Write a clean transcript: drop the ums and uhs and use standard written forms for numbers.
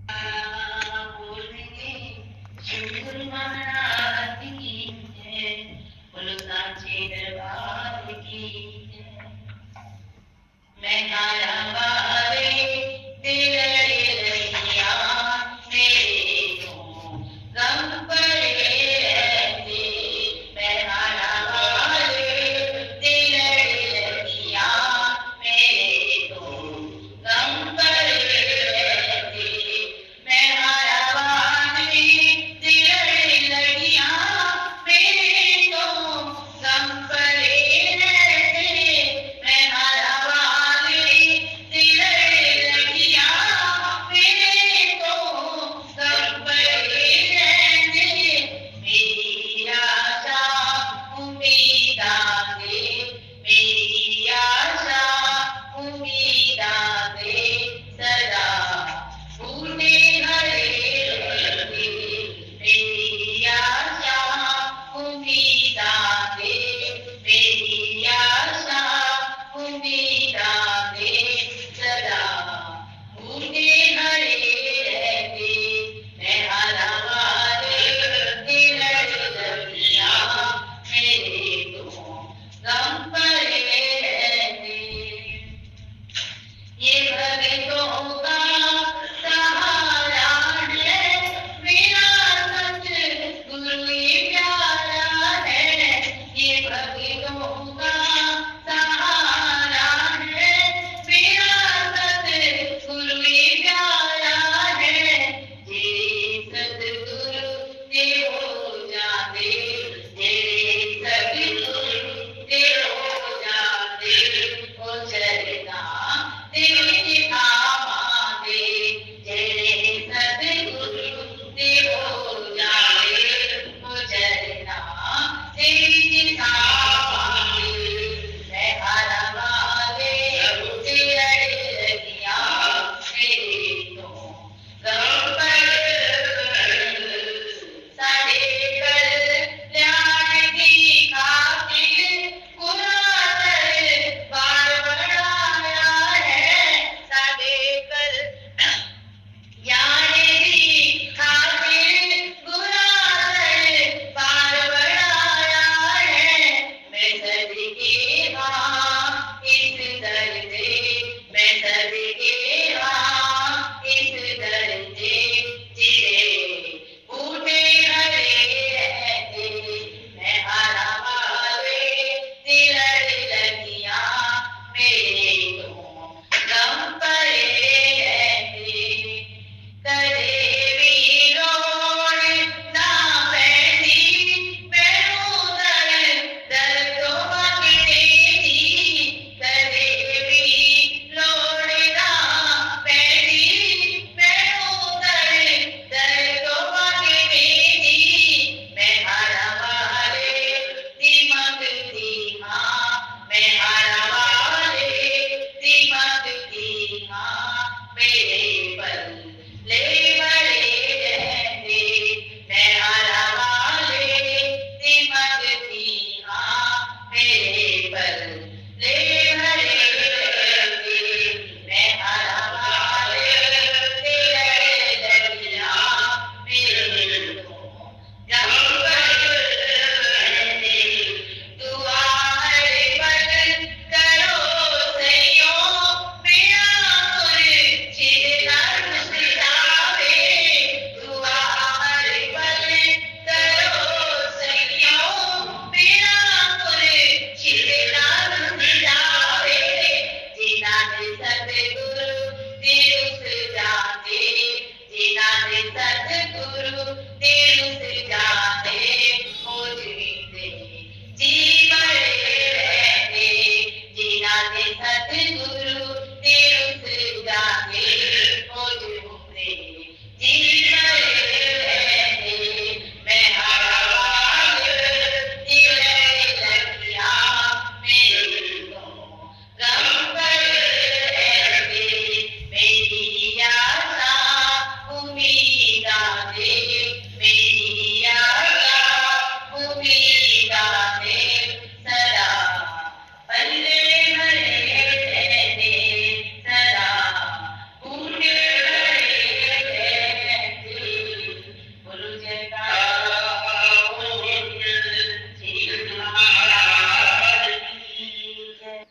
बोलने शुक्र महाराज की है, बोलो सांचे दरबार की है। मैं आया वाले दिल रैया मेरे तो गम पड़े रहते। मैं आया वाले दिल रैया मेरे तो गम पड़े रहते। मैं आया वाले दिल रैया मेरे तो गम पड़े रहते। मैं आया वाले दिल रैया मेरे तो गम पड़े रहते। मेरी आशा उम्मीदां दे, मेरी आशा उम्मीदां दे सदा फूटे हरे रहते। मेरी आशा उम्मीदां दे, मेरी आशा उम्मीदां दे सदा फूटे हरे रहते। मैं हरा वाले दिल रैया मेरे तो गम पड़े रहते। ये भक्तों का सहारा है, मेरा सतगुरु ही प्यारा है। ये भक्तों का सहारा है, मेरा सतगुरु ही प्यारा है। जे सतगुरु ते हो जाते, जे सतगुरु ते हो जाते, ओ चरना तेरे आवांदे। जेड़े सतगुरु ते हो जाए, ओ चरना तेरे आवांदे। मैं हरा वाले तेरे लगिया मेरे तो गम पड़े। साडे कल्याण दी खातिर कुरान बार बनाया है। साडे कल्याण दी खातिर कुरान बार बनाया है। मैं सदके हाँ इस दर दे, मैं सदके हाँ इस दर दे, जिदे बूटे हरे रहते। मैं हरा वाले दिल लगिया मेरे तो गम पड़े रहते। कदे भी लोड़ ना पैंदी मैनू दर दर तो मंगते जी। कदे भी लोड़ ना पैंदी मैनू दर दर तो मंगते जी। मैं हरा वाले दी मंगती हाँ, मैं हरा वाले दी मंगती हाँ मेरे